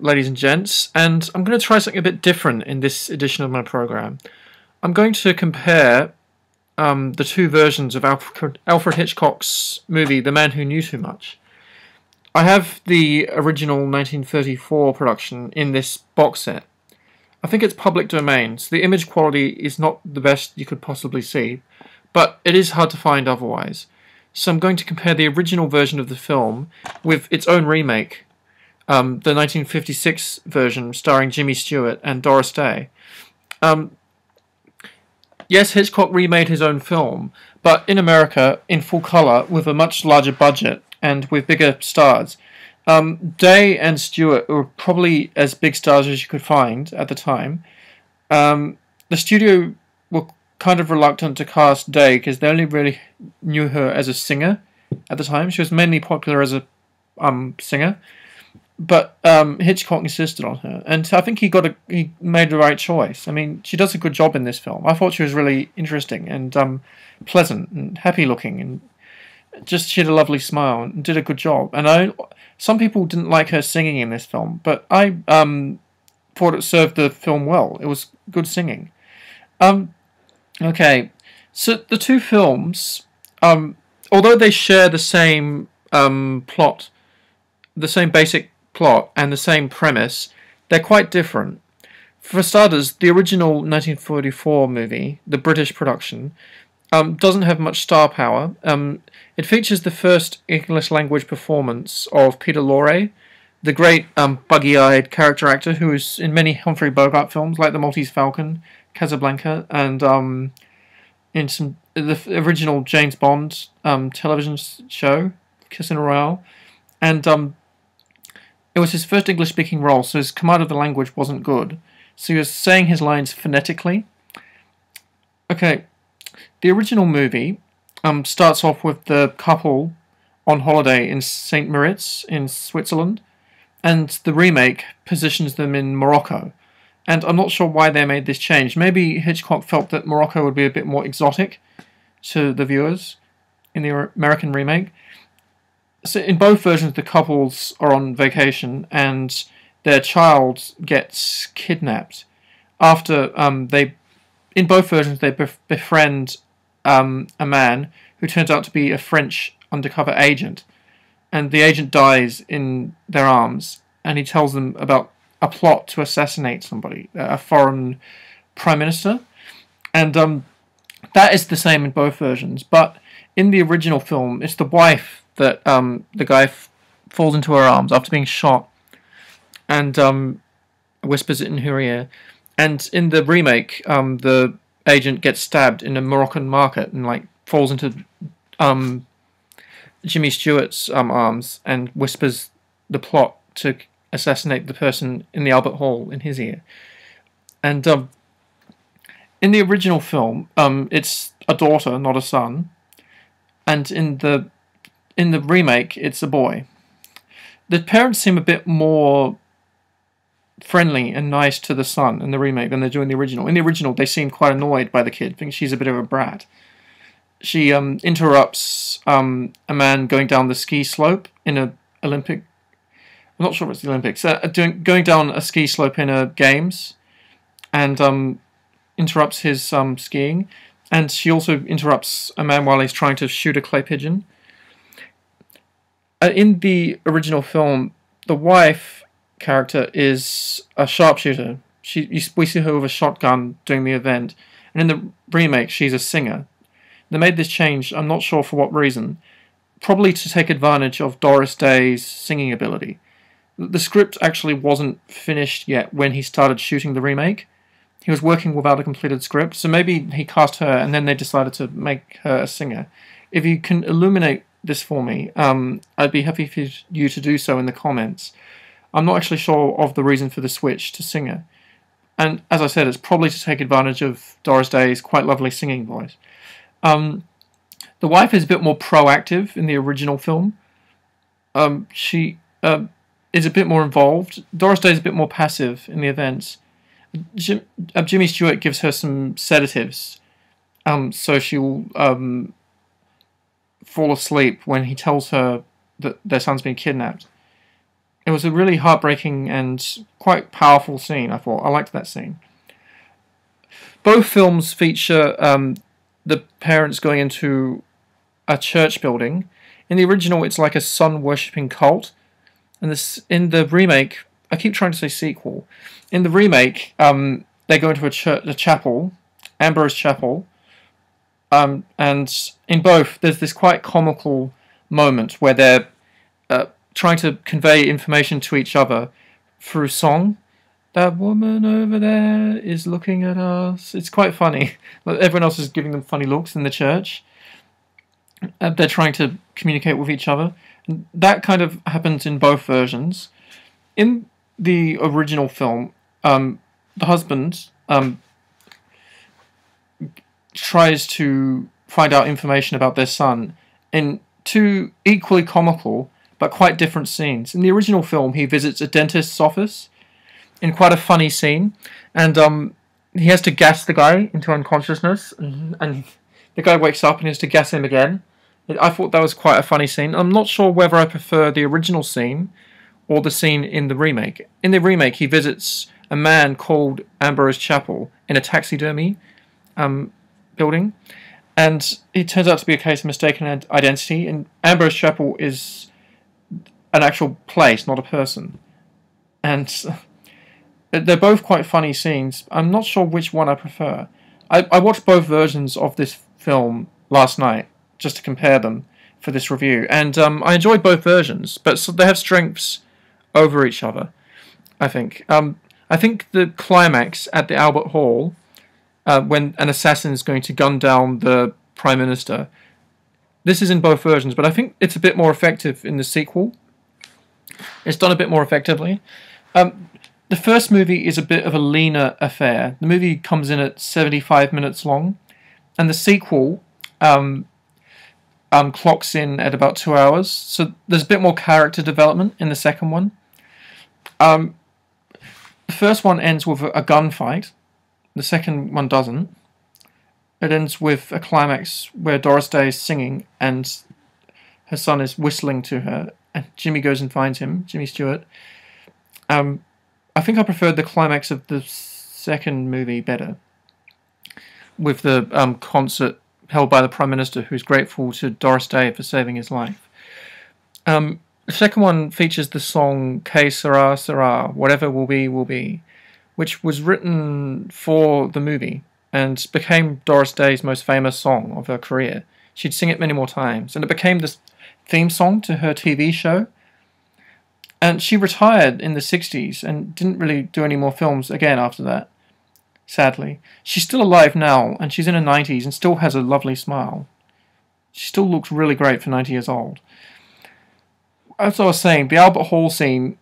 ladies and gents, and I'm going to try something a bit different in this edition of my program. I'm going to compare the two versions of Alfred Hitchcock's movie, The Man Who Knew Too Much. I have the original 1934 production in this box set. I think it's public domain, so the image quality is not the best you could possibly see, but it is hard to find otherwise. So I'm going to compare the original version of the film with its own remake, the 1956 version starring Jimmy Stewart and Doris Day. Yes, Hitchcock remade his own film, but in America, in full colour, with a much larger budget and with bigger stars. Day and Stewart were probably as big stars as you could find at the time. The studio were kind of reluctant to cast Day because they only really knew her as a singer at the time. She was mainly popular as a singer, but Hitchcock insisted on her, and I think he made the right choice. I mean, she does a good job in this film. I thought she was really interesting and pleasant and happy looking, and just she had a lovely smile and did a good job. And some people didn't like her singing in this film, but I thought it served the film well. It was good singing. Okay, so the two films, although they share the same plot, the same basic plot and the same premise, they're quite different. For starters, the original 1944 movie, the British production, doesn't have much star power. It features the first English language performance of Peter Lorre, the great buggy-eyed character actor who is in many Humphrey Bogart films like The Maltese Falcon, Casablanca, and in the original James Bond television show, Casino Royale. And it was his first English-speaking role, so his command of the language wasn't good. So he was saying his lines phonetically. Okay, the original movie starts off with the couple on holiday in St. Moritz in Switzerland, and the remake positions them in Morocco. And I'm not sure why they made this change. Maybe Hitchcock felt that Morocco would be a bit more exotic to the viewers in the American remake. So in both versions, the couples are on vacation and their child gets kidnapped. After in both versions, they befriend a man who turns out to be a French undercover agent, and the agent dies in their arms, and he tells them about a plot to assassinate somebody, a foreign prime minister, and that is the same in both versions. But in the original film, it's the wife that the guy falls into her arms after being shot, and whispers it in her ear. And in the remake, the agent gets stabbed in a Moroccan market and falls into Jimmy Stewart's arms and whispers the plot to assassinate the person in the Albert Hall in his ear. And in the original film, it's a daughter, not a son, and in the remake, it's a boy. The parents seem a bit more friendly and nice to the son in the remake than they do in the original. In the original, they seem quite annoyed by the kid, think she's a bit of a brat. She interrupts a man going down the ski slope in a Olympic. I'm not sure if it's the Olympics. Going down a ski slope in a games, and interrupts his skiing. And she also interrupts a man while he's trying to shoot a clay pigeon. In the original film, the wife character is a sharpshooter. We see her with a shotgun doing the event. And in the remake, she's a singer. They made this change, I'm not sure for what reason. Probably to take advantage of Doris Day's singing ability. The script actually wasn't finished yet when he started shooting the remake. He was working without a completed script, so maybe he cast her and then they decided to make her a singer. If you can illuminate this for me, I'd be happy for you to do so in the comments. I'm not actually sure of the reason for the switch to singer. And as I said, it's probably to take advantage of Doris Day's quite lovely singing voice. The wife is a bit more proactive in the original film. She is a bit more involved. Doris Day is a bit more passive in the events. Jimmy Stewart gives her some sedatives, so she will fall asleep when he tells her that their son's been kidnapped. It was a really heartbreaking and quite powerful scene, I thought. I liked that scene. Both films feature the parents going into a church building. In the original, it's like a sun-worshipping cult. And this in the remake, I keep trying to say sequel. In the remake, they go into a chapel, Ambrose Chapel, and in both, there's this quite comical moment where they're trying to convey information to each other through song. That woman over there is looking at us. It's quite funny. Everyone else is giving them funny looks in the church. They're trying to communicate with each other. And that kind of happens in both versions. In the original film, the husband tries to find out information about their son in two equally comical but quite different scenes. In the original film, he visits a dentist's office in quite a funny scene, and he has to gas the guy into unconsciousness, and the guy wakes up and he has to gas him again. I thought that was quite a funny scene. I'm not sure whether I prefer the original scene or the scene in the remake. In the remake, he visits a man called Ambrose Chapel in a taxidermy building, and it turns out to be a case of mistaken identity, and Ambrose Chapel is an actual place, not a person. And they're both quite funny scenes. I'm not sure which one I prefer. I watched both versions of this film last night just to compare them for this review, and I enjoyed both versions, but they have strengths over each other, I think. I think the climax at the Albert Hall, when an assassin is going to gun down the Prime Minister, this is in both versions, but I think it's a bit more effective in the sequel. It's done a bit more effectively. The first movie is a bit of a leaner affair. The movie comes in at 75 minutes long, and the sequel clocks in at about 2 hours. So there's a bit more character development in the second one. The first one ends with a gunfight. The second one doesn't. It ends with a climax where Doris Day is singing and her son is whistling to her, and Jimmy goes and finds him, Jimmy Stewart. I think I preferred the climax of the second movie better, with the concert held by the Prime Minister, who's grateful to Doris Day for saving his life. The second one features the song Que Sera Sera, Whatever Will Be Will Be, which was written for the movie and became Doris Day's most famous song of her career. She'd sing it many more times, and it became this theme song to her TV show. And she retired in the 60s and didn't really do any more films again after that, sadly. She's still alive now, and she's in her 90s and still has a lovely smile. She still looks really great for 90 years old. As I was saying, the Albert Hall scene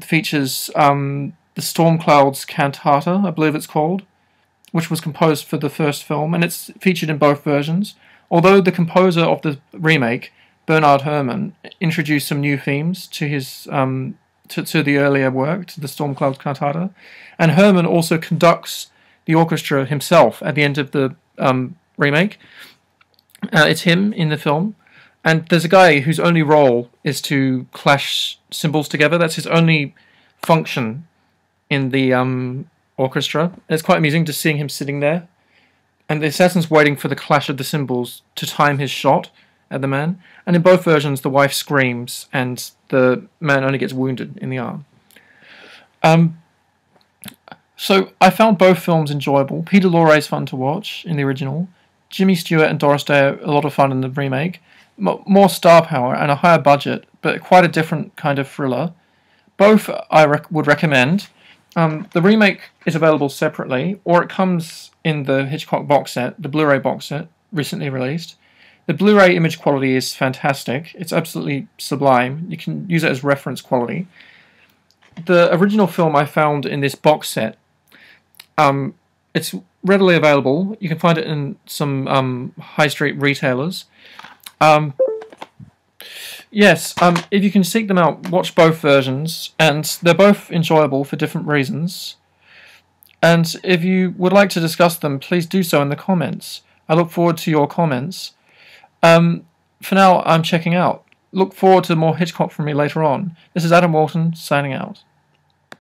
features the Storm Clouds Cantata, I believe it's called, which was composed for the first film, and it's featured in both versions. Although the composer of the remake, Bernard Herrmann, introduced some new themes to his to the earlier work, to the Storm Clouds Cantata, and Herrmann also conducts the orchestra himself at the end of the remake. It's him in the film, and there's a guy whose only role is to clash cymbals together. That's his only function in the orchestra. And it's quite amusing just seeing him sitting there, and the assassin's waiting for the clash of the cymbals to time his shot at the man. And in both versions, the wife screams, and the man only gets wounded in the arm. So I found both films enjoyable. Peter Lorre is fun to watch in the original. Jimmy Stewart and Doris Day are a lot of fun in the remake. More star power and a higher budget, but quite a different kind of thriller. Both I would recommend. The remake is available separately, or it comes in the Hitchcock box set, the Blu-ray box set, recently released. The Blu-ray image quality is fantastic. It's absolutely sublime. You can use it as reference quality. The original film I found in this box set, it's readily available. You can find it in some high street retailers. Yes, if you can seek them out, watch both versions, and they're both enjoyable for different reasons. And if you would like to discuss them, please do so in the comments. I look forward to your comments. For now, I'm checking out. look forward to more Hitchcock from me later on. This is Adam Walton, signing out.